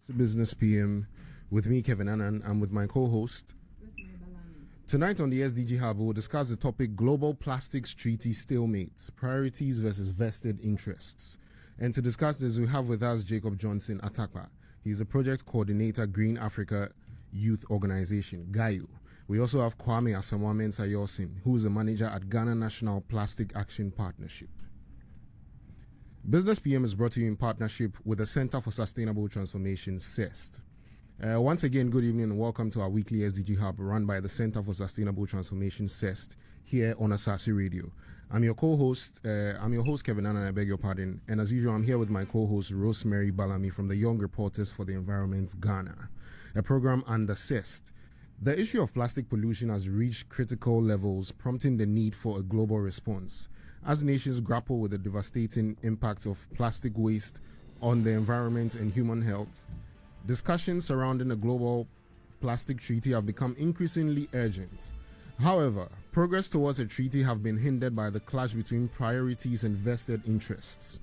It's a Business PM with me, Kevin Annan. I'm with my co-host. Rosemary. Tonight on the SDG-Hub, we'll discuss the topic Global Plastics Treaty Stalemate, Priorities versus Vested Interests. And to discuss this, we have with us Johnson Attakpah. He's a project coordinator, Green Africa Youth Organization, GAYO. We also have Kwame Asamoa Mensa-Yawson, who is a manager at Ghana National Plastic Action Partnership. Business PM is brought to you in partnership with the Center for Sustainable Transformation, CeST. Once again, good evening and welcome to our weekly SDG Hub run by the Center for Sustainable Transformation, CeST, here on Asaase Radio. I'm your host, Kevin Annan, I beg your pardon. And as usual, I'm here with my co-host, Rosemary Balami from the Young Reporters for the Environment, Ghana, a program under CeST. The issue of plastic pollution has reached critical levels, prompting the need for a global response. As nations grapple with the devastating impact of plastic waste on the environment and human health, discussions surrounding the global plastic treaty have become increasingly urgent. However, progress towards a treaty have been hindered by the clash between priorities and vested interests.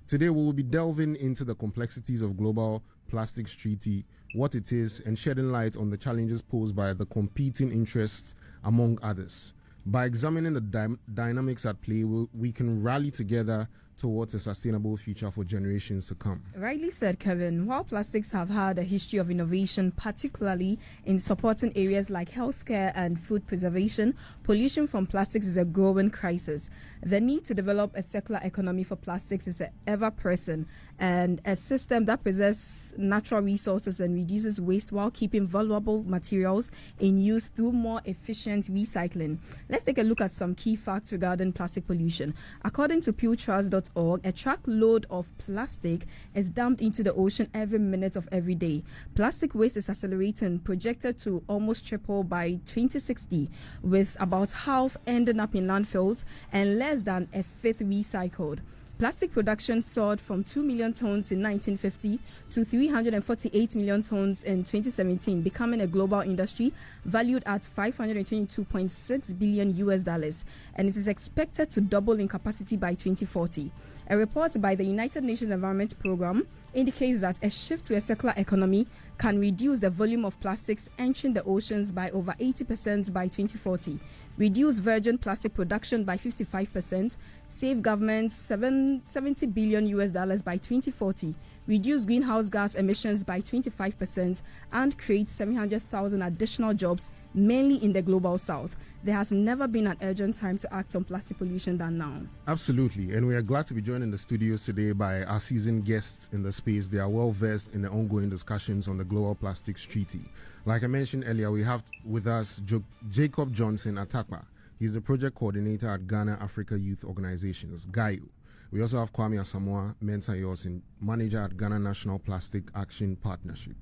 Today, we will be delving into the complexities of global plastics treaty, what it is, and shedding light on the challenges posed by the competing interests, among others. By examining the dynamics at play, we can rally together towards a sustainable future for generations to come. Rightly said, Kevin. While plastics have had a history of innovation, particularly in supporting areas like healthcare and food preservation, pollution from plastics is a growing crisis. The need to develop a circular economy for plastics is ever present, and a system that preserves natural resources and reduces waste while keeping valuable materials in use through more efficient recycling. Let's take a look at some key facts regarding plastic pollution. According to pewtrust.org, a truckload of plastic is dumped into the ocean every minute of every day. Plastic waste is accelerating, projected to almost triple by 2060, with about half ending up in landfills and less than a fifth recycled. Plastic production soared from 2 million tons in 1950 to 348 million tons in 2017, becoming a global industry valued at $522.6 billion, and it is expected to double in capacity by 2040. A report by the United Nations Environment Programme indicates that a shift to a circular economy can reduce the volume of plastics entering the oceans by over 80% by 2040. Reduce virgin plastic production by 55%, save governments $70 billion by 2040, reduce greenhouse gas emissions by 25%, and create 700,000 additional jobs, mainly in the global south. There has never been an urgent time to act on plastic pollution than now. Absolutely, and we are glad to be joined in the studios today by our seasoned guests in the space. They are well versed in the ongoing discussions on the Global Plastics Treaty. Like I mentioned earlier, we have with us Johnson Attakpah. He's the project coordinator at Ghana Africa Youth Organizations, GAYO. We also have Kwame Asamoa Mensa-Yawson, manager at Ghana National Plastic Action Partnership.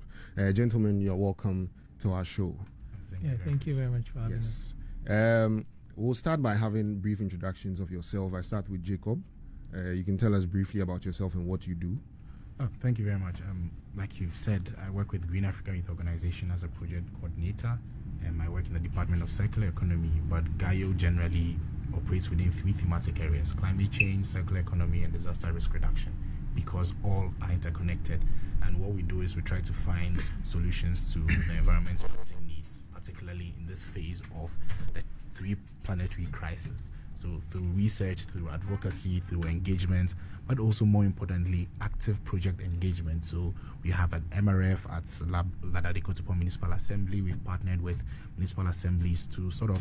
Gentlemen, you're welcome to our show. Thank you very much for having us. We'll start by having brief introductions of yourself. I start with Jacob. You can tell us briefly about yourself and what you do. Oh, thank you very much. Like you said, I work with Green Africa Youth Organization as a project coordinator, and I work in the Department of Circular Economy, but GAYO generally operates within three thematic areas: climate change, circular economy, and disaster risk reduction, because all are interconnected. And what we do is we try to find solutions to the environment's pressing needs, particularly in this phase of the three planetary crises. So through research, through advocacy, through engagement, but also more importantly, active project engagement. So we have an MRF at Ladadikotopo Municipal Assembly. We've partnered with municipal assemblies to sort of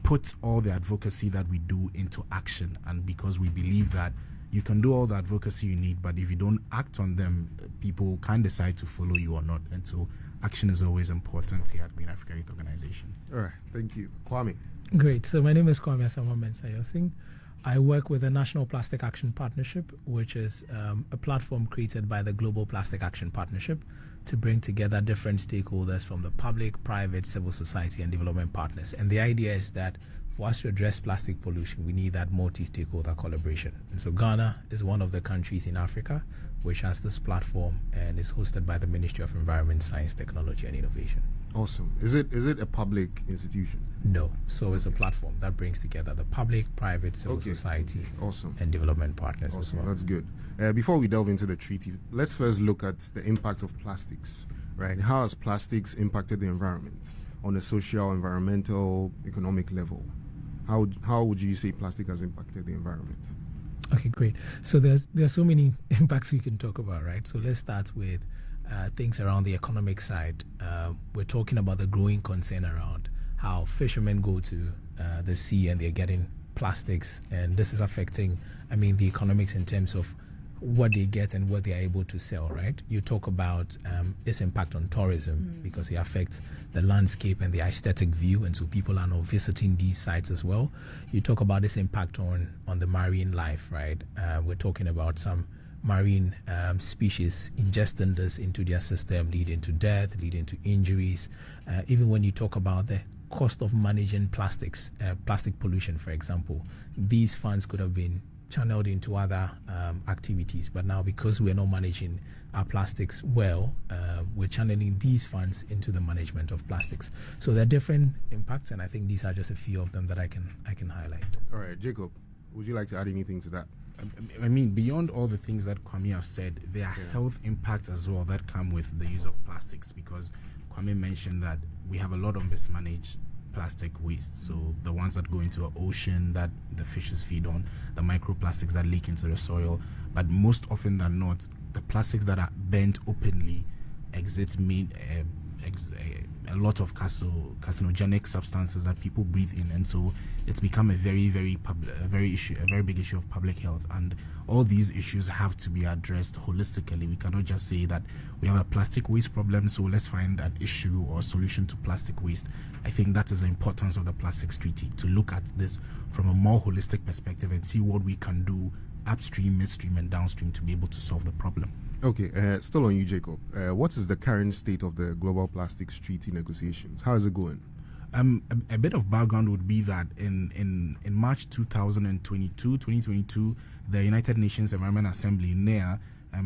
put all the advocacy that we do into action. And because we believe that you can do all the advocacy you need, but if you don't act on them, people can decide to follow you or not. And so action is always important here at Green Africa Youth Organization. All right, thank you. Kwame. Great. So my name is Kwame Asamoa Mensa-Yawson. I work with the National Plastic Action Partnership, which is a platform created by the Global Plastic Action Partnership to bring together different stakeholders from the public, private, civil society, and development partners. And the idea is that for us to address plastic pollution, we need that multi-stakeholder collaboration. And so Ghana is one of the countries in Africa which has this platform and is hosted by the Ministry of Environment, Science, Technology and Innovation. Awesome. Is it a public institution? No. So it's a platform that brings together the public, private, civil society, awesome, and development partners as well. That's good. Before we delve into the treaty, let's first look at the impact of plastics, right? How has plastics impacted the environment on a social, environmental, economic level? How would you say plastic has impacted the environment? Okay, great. So there are so many impacts we can talk about, right? So let's start with things around the economic side. We're talking about the growing concern around how fishermen go to the sea and they're getting plastics, and this is affecting, the economics in terms of what they get and what they are able to sell, right? You talk about its impact on tourism because it affects the landscape and the aesthetic view, and so people are now visiting these sites as well. You talk about its impact on the marine life, right? We're talking about some marine species ingesting this into their system, leading to death, leading to injuries. Even when you talk about the cost of managing plastics, plastic pollution, for example, these funds could have been channeled into other activities, but now because we're not managing our plastics well, we're channeling these funds into the management of plastics. So there are different impacts, and I think these are just a few of them that I can highlight. All right, Jacob, would you like to add anything to that? Beyond all the things that Kwame have said, there are health impacts as well that come with the use of plastics, because Kwame mentioned that we have a lot of mismanaged plastic waste. So the ones that go into the ocean that the fishes feed on, the microplastics that leak into the soil, but most often than not, the plastics that are burnt openly exit a lot of carcinogenic substances that people breathe in, and so it's become a very big issue of public health. And all these issues have to be addressed holistically. We cannot just say that we have a plastic waste problem, so let's find an issue or solution to plastic waste. I think that is the importance of the Plastics Treaty, to look at this from a more holistic perspective and see what we can do upstream, midstream and downstream to be able to solve the problem. Okay, still on you, Jacob. What is the current state of the Global Plastics Treaty negotiations? How is it going? A bit of background would be that in March 2022, the United Nations Environment Assembly, NEA,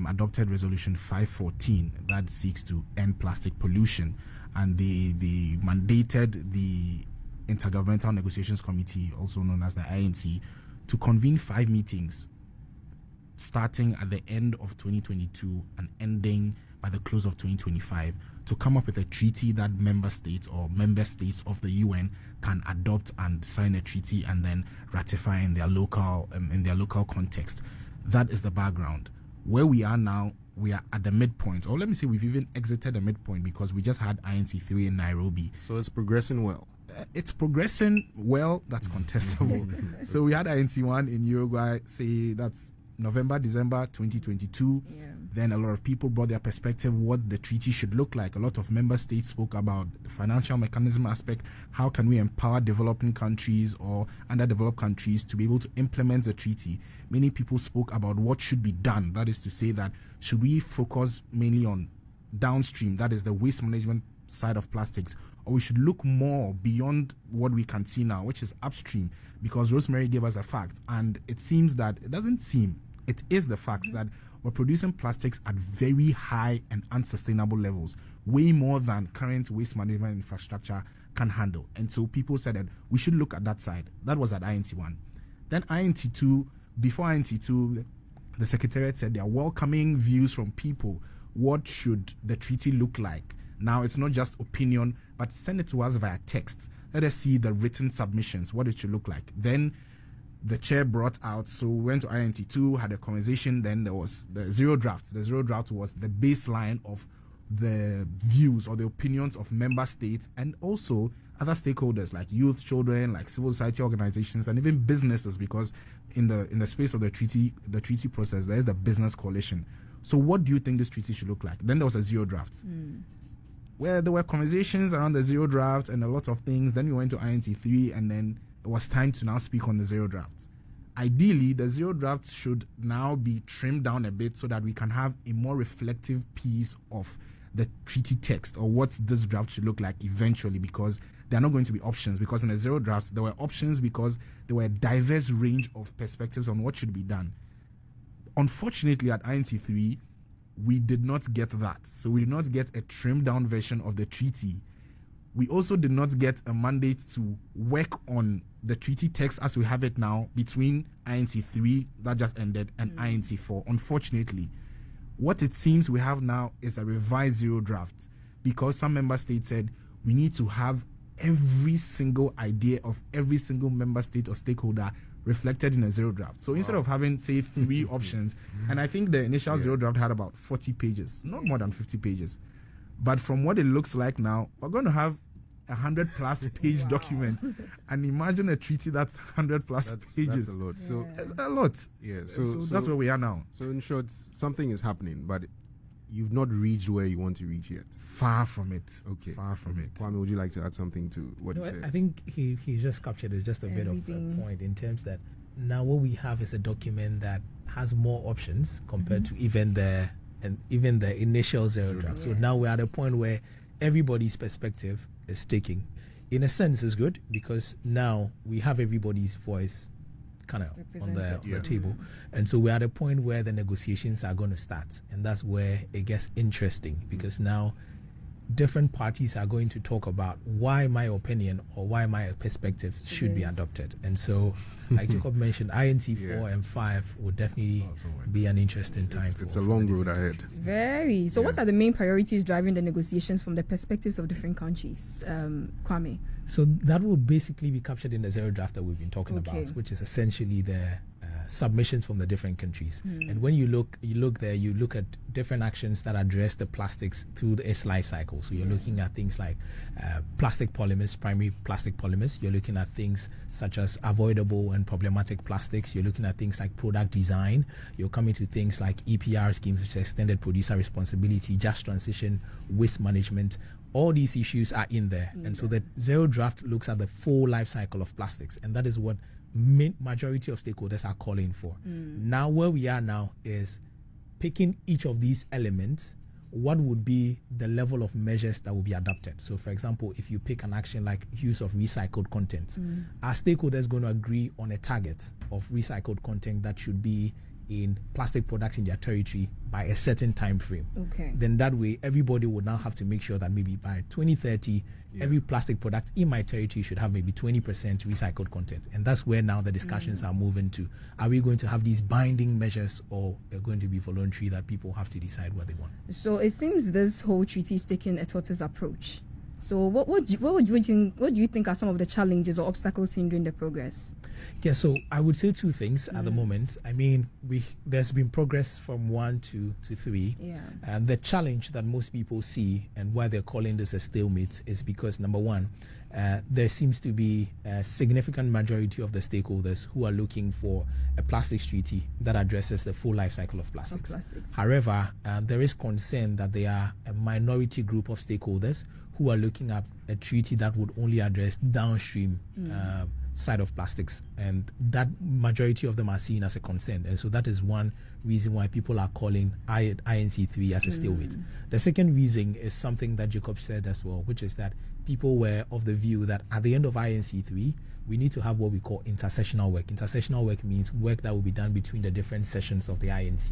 adopted Resolution 514 that seeks to end plastic pollution, and they mandated the Intergovernmental Negotiations Committee, also known as the INC, to convene 5 meetings starting at the end of 2022 and ending by the close of 2025, to come up with a treaty that member states of the UN can adopt and sign a treaty and then ratify in their local context. That is the background. Where we are now, we are at the midpoint, or let me say we've even exited the midpoint, because we just had INC 3 in Nairobi. So it's progressing well. It's progressing well. That's contestable. So we had INC 1 in Uruguay, say that's November, December 2022. Then a lot of people brought their perspective what the treaty should look like. A lot of member states spoke about the financial mechanism aspect. How can we empower developing countries or underdeveloped countries to be able to implement the treaty? Many people spoke about what should be done. That is to say that should we focus mainly on downstream, that is the waste management side of plastics, or we should look more beyond what we can see now, which is upstream, because Rosemary gave us a fact, and it seems that it is the fact that we're producing plastics at very high and unsustainable levels, way more than current waste management infrastructure can handle. And so people said that we should look at that side. That was at INT 1. Then INT 2, before INT 2, the Secretariat said they are welcoming views from people. What should the treaty look like? Now, it's not just opinion, but send it to us via text. Let us see the written submissions, what it should look like. Then the chair brought out, so we went to INT 2, had a conversation, then there was the zero draft. The zero draft was the baseline of the views or the opinions of member states and also other stakeholders like youth, children, like civil society organizations, and even businesses, because in the space of the treaty process, there is the business coalition. So what do you think this treaty should look like? Then there was a zero draft. Where there were conversations around the zero draft and a lot of things. Then we went to INT 3, and then it was time to now speak on the zero draft. Ideally, the zero draft should now be trimmed down a bit so that we can have a more reflective piece of the treaty text or what this draft should look like eventually, because there are not going to be options, because in the zero drafts there were options because there were a diverse range of perspectives on what should be done. Unfortunately, at INC3, we did not get that. So we did not get a trimmed down version of the treaty. We also did not get a mandate to work on the treaty text as we have it now between INC3 that just ended and INC4. Unfortunately, what it seems we have now is a revised zero draft, because some member states said we need to have every single idea of every single member state or stakeholder reflected in a zero draft. So instead of having, say, 3 options, and I think the initial zero draft had about 40 pages, not more than 50 pages. But from what it looks like now, we're going to have 100+ page document, and imagine a treaty that's 100+ pages. That's a lot. So it's a lot. Yeah. So that's where we are now. So in short, something is happening, but you've not reached where you want to reach yet. Far from it. Okay. Far from it. Kwame, would you like to add something to what you said? I think he just captured it, just a bit of a point in terms that now what we have is a document that has more options compared to even the initial zero draft. So now we're at a point where everybody's perspective is taking. In a sense, is good, because now we have everybody's voice kind of on the table, and so we're at a point where the negotiations are going to start, and that's where it gets interesting, because now different parties are going to talk about why my opinion or why my perspective should be adopted. And so, like Jacob mentioned, INC4 and 5 would definitely be an interesting time. It's a long road ahead. Very. So what are the main priorities driving the negotiations from the perspectives of different countries, Kwame? So that will basically be captured in the zero draft that we've been talking about, which is essentially the submissions from the different countries. And when you look there, you look at different actions that address the plastics through its life cycle. So you're looking at things like plastic polymers, primary plastic polymers. You're looking at things such as avoidable and problematic plastics. You're looking at things like product design. You're coming to things like EPR schemes, which is extended producer responsibility, just transition, waste management. All these issues are in there. And so the zero draft looks at the full life cycle of plastics, and that is what majority of stakeholders are calling for. Now where we are now is picking each of these elements, what would be the level of measures that will be adopted. So for example, if you pick an action like use of recycled content, are stakeholders going to agree on a target of recycled content that should be in plastic products in their territory by a certain time frame? Then that way everybody would now have to make sure that maybe by 2030 every plastic product in my territory should have maybe 20% recycled content. And that's where now the discussions are moving to. Are we going to have these binding measures, or they're going to be voluntary that people have to decide what they want? So it seems this whole treaty is taking a tortoise do you think are some of the challenges or obstacles hindering the progress? Yeah, so I would say 2 things at the moment. I mean, there's been progress from 1 to 3. And the challenge that most people see and why they're calling this a stalemate is because, number one, there seems to be a significant majority of the stakeholders who are looking for a plastics treaty that addresses the full life cycle of plastics. However, there is concern that there are a minority group of stakeholders who are looking at a treaty that would only address downstream side of plastics, and that majority of them are seen as a concern. And so that is one reason why people are calling INC3 as a stalemate. The second reason is something that Jacob said as well, which is that people were of the view that at the end of INC3, we need to have what we call intersessional work. Intersessional work means work that will be done between the different sessions of the INC.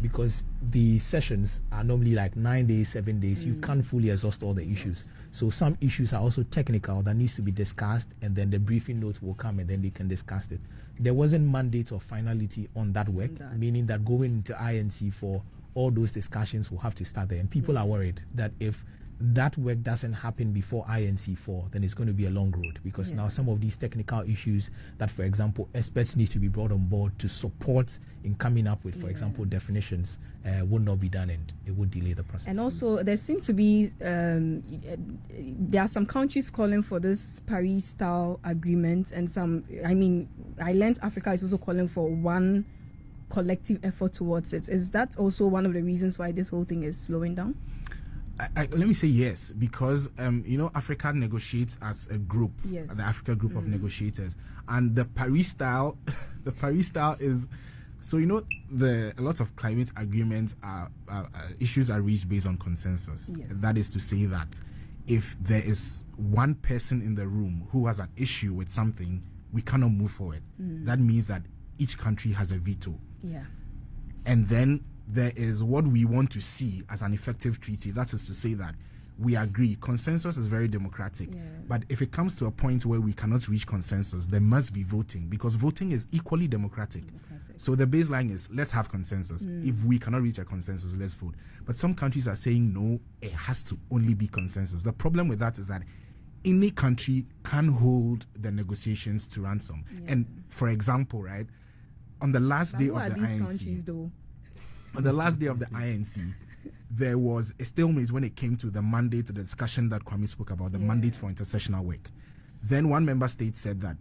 Because the sessions are normally like 9 days, 7 days. You can't fully exhaust all the issues. So some issues are also technical that needs to be discussed, and then the briefing notes will come and then they can discuss it. There wasn't mandate or finality on that work, meaning that going into INC for all those discussions will have to start there. And people are worried that if that work doesn't happen before INC4, then it's going to be a long road, because now some of these technical issues that, for example, experts need to be brought on board to support in coming up with, for example, definitions, would not be done, and it would delay the process. And also, there seem to be, there are some countries calling for this Paris-style agreement, and some, I mean, I learned Africa is also calling for one collective effort towards it. Is that also one of the reasons why this whole thing is slowing down? Let me say yes, because Africa negotiates as a group, the Africa group of negotiators, and the Paris style is So, a lot of climate agreements issues are reached based on consensus. Yes. That is to say that if there is one person in the room who has an issue with something, we cannot move forward. That means that each country has a veto. Yeah. And then there is what we want to see as an effective treaty. That is to say that we agree. Consensus is very democratic. Yeah. But if it comes to a point where we cannot reach consensus, there must be voting, because voting is equally democratic. So the baseline is, let's have consensus. If we cannot reach a consensus, let's vote. But some countries are saying, no, it has to only be consensus. The problem with that is that any country can hold the negotiations to ransom. Yeah. And for example, right, on the last day of the countries, though? On the last day of the INC, there was a stalemate when it came to the mandate, the discussion that Kwame spoke about, the mandate for intersessional work. Then one member state said that,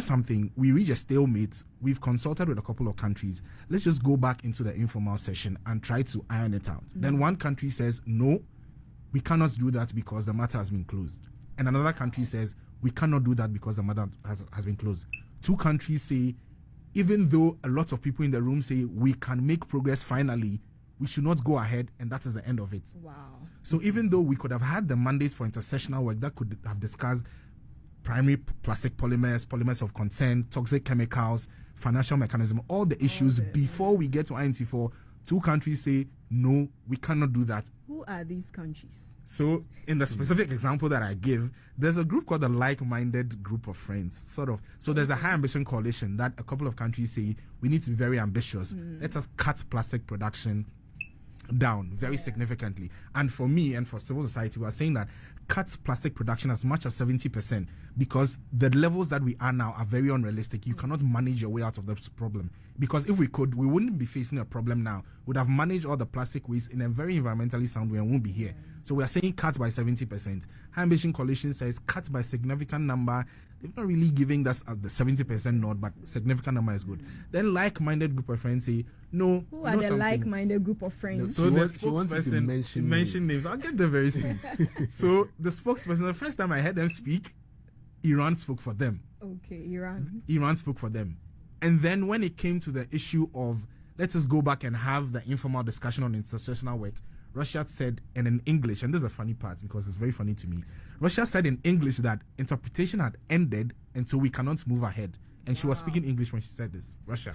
something, we reach a stalemate, we've consulted with a couple of countries, let's just go back into the informal session and try to iron it out. Then one country says, no, we cannot do that because the matter has been closed. And another country says, we cannot do that because the matter has been closed. Two countries say, even though a lot of people in the room say we can make progress finally, we should not go ahead, and that is the end of it. Wow. So even though we could have had the mandate for intersessional work that could have discussed primary plastic polymers, polymers of concern, toxic chemicals, financial mechanism, all the issues before we get to INC4, two countries say, no, we cannot do that. Who are these countries? So in the specific example that I give, there's a group called the like-minded group of friends, sort of. So there's a high ambition coalition that a couple of countries say, we need to be very ambitious. Let us cut plastic production down very significantly. And for me and for civil society, we are saying that cut plastic production as much as 70%, because the levels that we are now are very unrealistic. You cannot manage your way out of this problem, because if we could, we wouldn't be facing a problem now. We'd have managed all the plastic waste in a very environmentally sound way and won't be here. So we are saying cut by 70%. High Ambition Coalition says cut by significant number. They're not really giving us the 70% nod, but significant number is good. Then like-minded group of friends say, no. Who are the like-minded group of friends? So the she wants you to mention names. I'll get there very soon. So the spokesperson, the first time I heard them speak, Iran spoke for them. Okay, Iran. Iran spoke for them. And then when it came to the issue of, let us go back and have the informal discussion on intersessional work, Russia said, and in English, and this is a funny part because it's very funny to me, Russia said in English that interpretation had ended and so we cannot move ahead. And she was speaking English when she said this, Russia.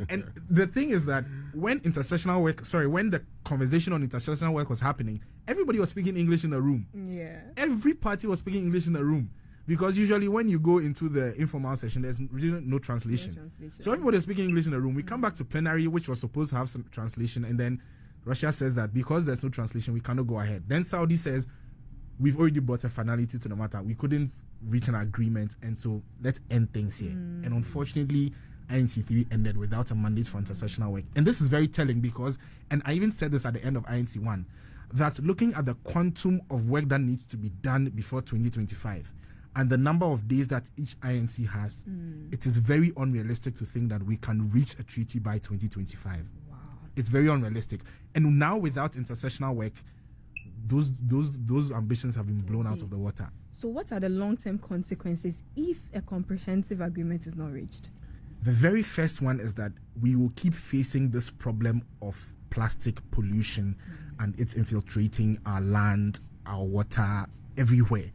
And the thing is that when the conversation on intersessional work was happening, everybody was speaking English in the room. Yeah. Every party was speaking English in the room. Because usually when you go into the informal session, there's really no translation. So everybody was speaking English in the room. We come back to plenary, which was supposed to have some translation, and then Russia says that because there's no translation, we cannot go ahead. Then Saudi says, we've already brought a finality to the matter. We couldn't reach an agreement, and so let's end things here. And unfortunately, INC3 ended without a mandate for intersessional work. And this is very telling because, and I even said this at the end of INC1, that looking at the quantum of work that needs to be done before 2025 and the number of days that each INC has, it is very unrealistic to think that we can reach a treaty by 2025. Wow. It's very unrealistic. And now without intersessional work, those ambitions have been blown out of the water. So what are the long-term consequences if a comprehensive agreement is not reached? The very first one is that we will keep facing this problem of plastic pollution and it's infiltrating our land, our water, everywhere.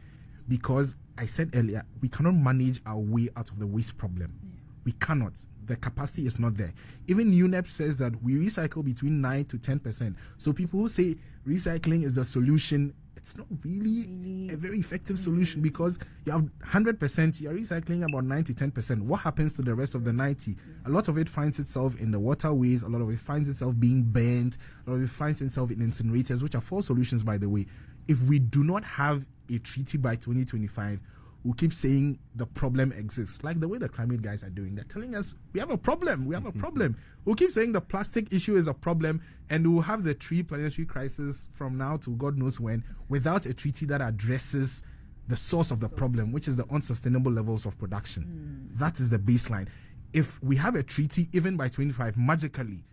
Because I said earlier, we cannot manage our way out of the waste problem. We cannot. The capacity is not there. Even UNEP says that we recycle between 9 to 10%. So people who say recycling is the solution, it's not really a very effective solution, because you have 100%, you're recycling about 9 to 10%. What happens to the rest of the 90? A lot of it finds itself in the waterways, a lot of it finds itself being burnt, a lot of it finds itself in incinerators, which are false solutions, by the way. If we do not have a treaty by 2025, we'll keep saying the problem exists, like the way the climate guys are doing. They're telling us we have a problem, We'll keep saying the plastic issue is a problem, and we'll have the tree planetary crisis from now to God knows when, without a treaty that addresses the source of the problem, which is the unsustainable levels of production. That is the baseline. If we have a treaty, even by 25, magically,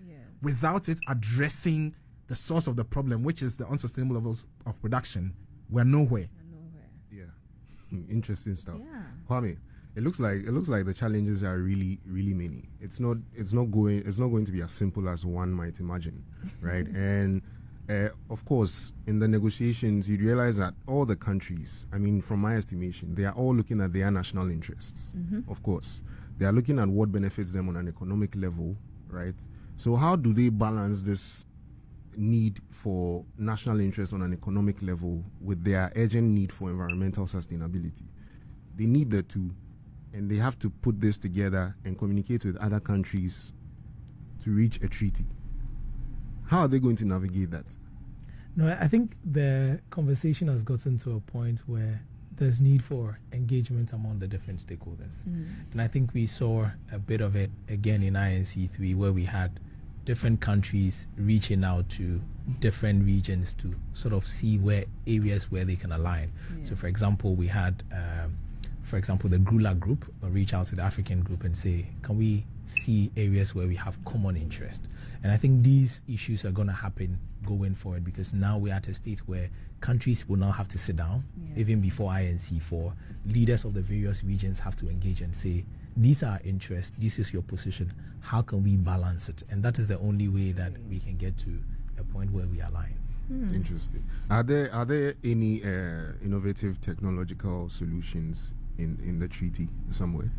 without it addressing the source of the problem, which is the unsustainable levels of production, we're nowhere. Interesting stuff. Yeah. Kwame, It looks like the challenges are really, really many. It's not going to be as simple as one might imagine, right? And of course, in the negotiations, you realize that all the countries, I mean, from my estimation, they are all looking at their national interests. Of course, they are looking at what benefits them on an economic level, right? So how do they balance this need for national interest on an economic level with their urgent need for environmental sustainability? They need the two, and they have to put this together and communicate with other countries to reach a treaty. How are they going to navigate that? No, I think the conversation has gotten to a point where there's need for engagement among the different stakeholders. And I think we saw a bit of it again in INC3, where we had different countries reaching out to different regions to sort of see where areas where they can align. So for example, we had the GRULA group reach out to the African group and say, can we see areas where we have common interest? And I think these issues are going to happen going forward, because now we're at a state where countries will now have to sit down, even before INC4. Leaders of the various regions have to engage and say, these are our interests, this is your position, how can we balance it? And that is the only way that we can get to a point where we align. Interesting. Are there any innovative technological solutions in the treaty somewhere?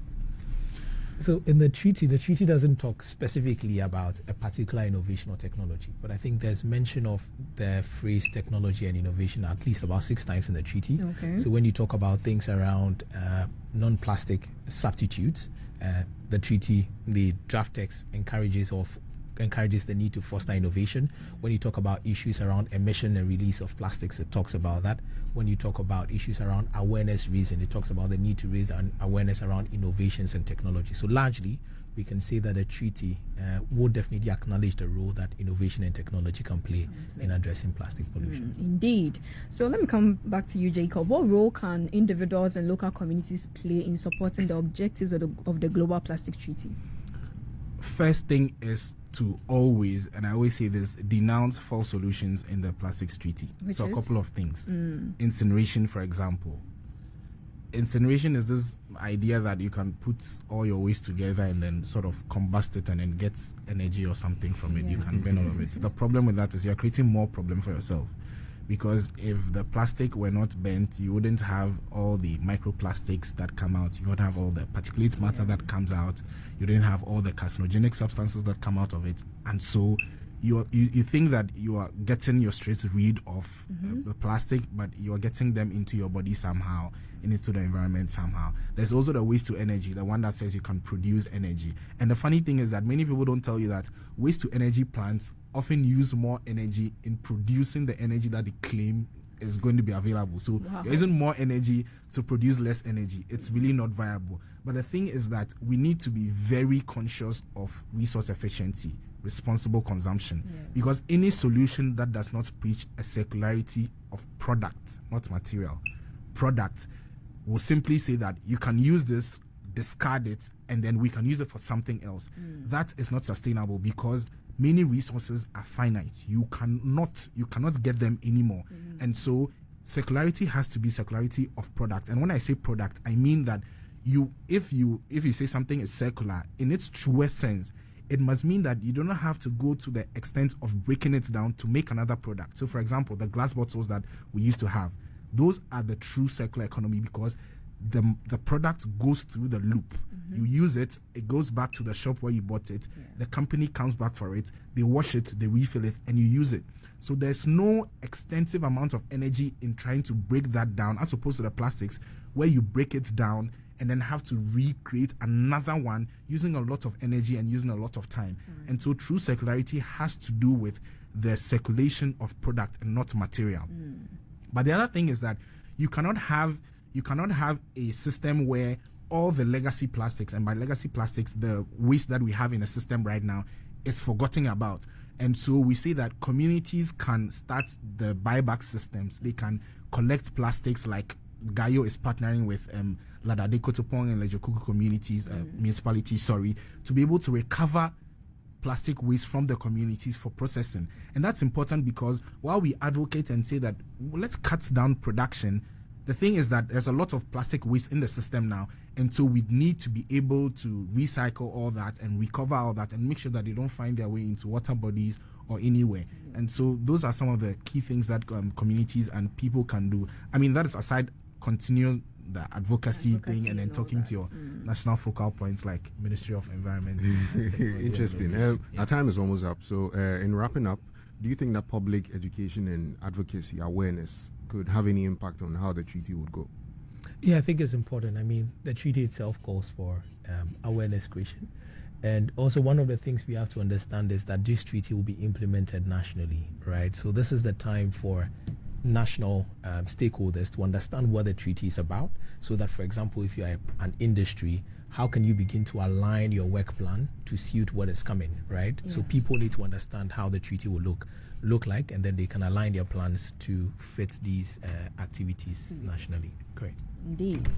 So in the treaty doesn't talk specifically about a particular innovation or technology, but I think there's mention of the phrase technology and innovation at least about 6 times in the treaty. So when you talk about things around non-plastic substitutes, the treaty, the draft text encourages the need to foster innovation. When you talk about issues around emission and release of plastics, it talks about that. When you talk about issues around awareness raising, it talks about the need to raise awareness around innovations and technology. So largely, we can say that the treaty will definitely acknowledge the role that innovation and technology can play in addressing plastic pollution. Indeed. So let me come back to you, Jacob. What role can individuals and local communities play in supporting the objectives of the Global Plastic Treaty? First thing is to always, and I always say this, denounce false solutions in the plastics treaty. So a couple of things. Incineration, for example. Incineration is this idea that you can put all your waste together and then sort of combust it and then get energy or something from it. You can burn all of it. The problem with that is you're creating more problem for yourself. Because if the plastic were not burnt, you wouldn't have all the microplastics that come out. You wouldn't have all the particulate matter that comes out. You didn't have all the carcinogenic substances that come out of it. And so you think that you are getting your stress rid of the plastic, but you are getting them into your body somehow and into the environment somehow. There's also the waste to energy, the one that says you can produce energy. And the funny thing is that many people don't tell you that waste to energy plants often use more energy in producing the energy that they claim is going to be available. So there isn't more energy to produce less energy. It's really not viable. But the thing is that we need to be very conscious of resource efficiency, responsible consumption, because any solution that does not preach a circularity of product, not material, product, will simply say that you can use this, discard it, and then we can use it for something else. That is not sustainable, because many resources are finite. You cannot get them anymore. And so circularity has to be circularity of product. And when I say product, I mean that if you say something is circular in its truest sense, it must mean that you do not have to go to the extent of breaking it down to make another product. So for example, the glass bottles that we used to have, those are the true circular economy, because the product goes through the loop. You use it, it goes back to the shop where you bought it, the company comes back for it, they wash it, they refill it, and you use it. So there's no extensive amount of energy in trying to break that down, as opposed to the plastics, where you break it down and then have to recreate another one using a lot of energy and using a lot of time. And so true circularity has to do with the circulation of product and not material. But the other thing is that you cannot have a system where all the legacy plastics, and by legacy plastics, the waste that we have in the system right now, is forgotten about. And so we say that communities can start the buyback systems. They can collect plastics, like Gayo is partnering with Ladade Kotopong and Lejokuku communities, municipalities, to be able to recover plastic waste from the communities for processing. And that's important, because while we advocate and say that let's cut down production, the thing is that there's a lot of plastic waste in the system now, and so we need to be able to recycle all that and recover all that and make sure that they don't find their way into water bodies or anywhere. And so those are some of the key things that communities and people can do. I mean, that is aside continuing the advocacy thing and then talking to your national focal points like Ministry of Environment. Interesting. Our time is almost up. So in wrapping up, do you think that public education and advocacy awareness could have any impact on how the treaty would go? Yeah, I think it's important. I mean, the treaty itself calls for awareness creation. And also one of the things we have to understand is that this treaty will be implemented nationally, right? So this is the time for national stakeholders to understand what the treaty is about, so that, for example, if you are an industry, how can you begin to align your work plan to suit what is coming, right? Yeah. So people need to understand how the treaty will look like, and then they can align their plans to fit these activities nationally. Great. Indeed.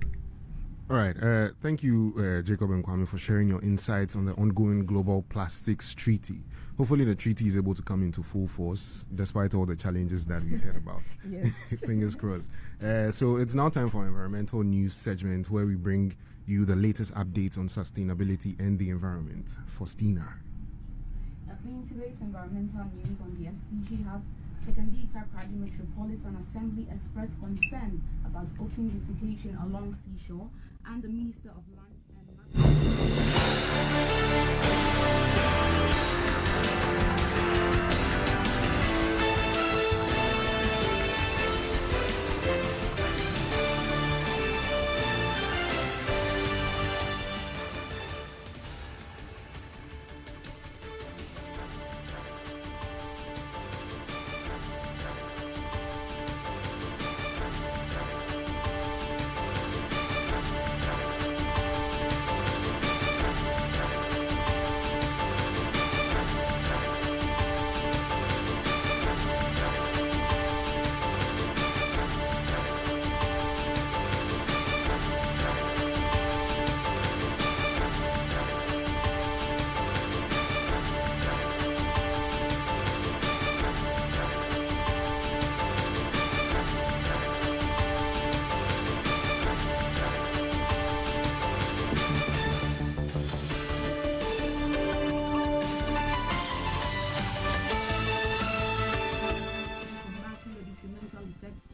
All right. Thank you, Jacob and Kwame, for sharing your insights on the ongoing Global Plastics Treaty. Hopefully the treaty is able to come into full force despite all the challenges that we've heard about. Yes. Fingers crossed. So it's now time for our environmental news segment, where we bring you the latest updates on sustainability and the environment. Faustina. In today's environmental news on the SDG-Hub, Secondary Takrady Metropolitan Assembly expressed concern about open defecation along seashore, and the Minister of Land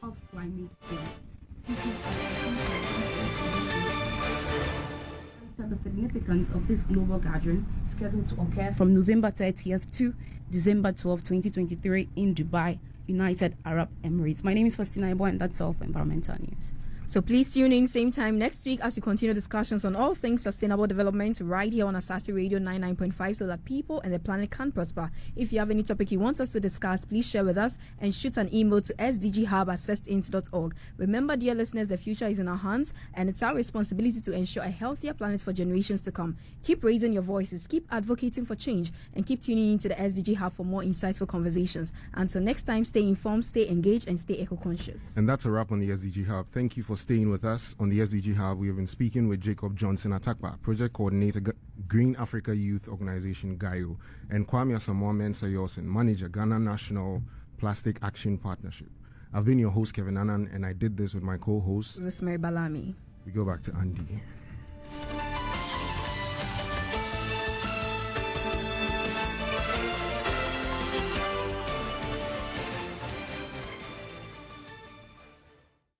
of climate change. The significance of this global gathering, scheduled to occur from November 30th to December 12, 2023 in Dubai, United Arab Emirates. My name is Faustina Ibo, and that's all for environmental news. So please tune in same time next week as we continue discussions on all things sustainable development right here on Asaase Radio 99.5, so that people and the planet can prosper. If you have any topic you want us to discuss, please share with us and shoot an email to sdghub@cestint.org. Remember, dear listeners, the future is in our hands, and it's our responsibility to ensure a healthier planet for generations to come. Keep raising your voices, keep advocating for change, and keep tuning into the SDG Hub for more insightful conversations. Until next time, stay informed, stay engaged, and stay eco-conscious. And that's a wrap on the SDG Hub. Thank you for staying with us on the SDG Hub. We have been speaking with Jacob Johnson Attakpah, Project Coordinator, Green Africa Youth Organization, GAYO, and Kwame Asamoa Mensa-Yawson, Manager, Ghana National Plastic Action Partnership. I've been your host, Kevin Annan, and I did this with my co-host, Rosemary Balami. We go back to Andy.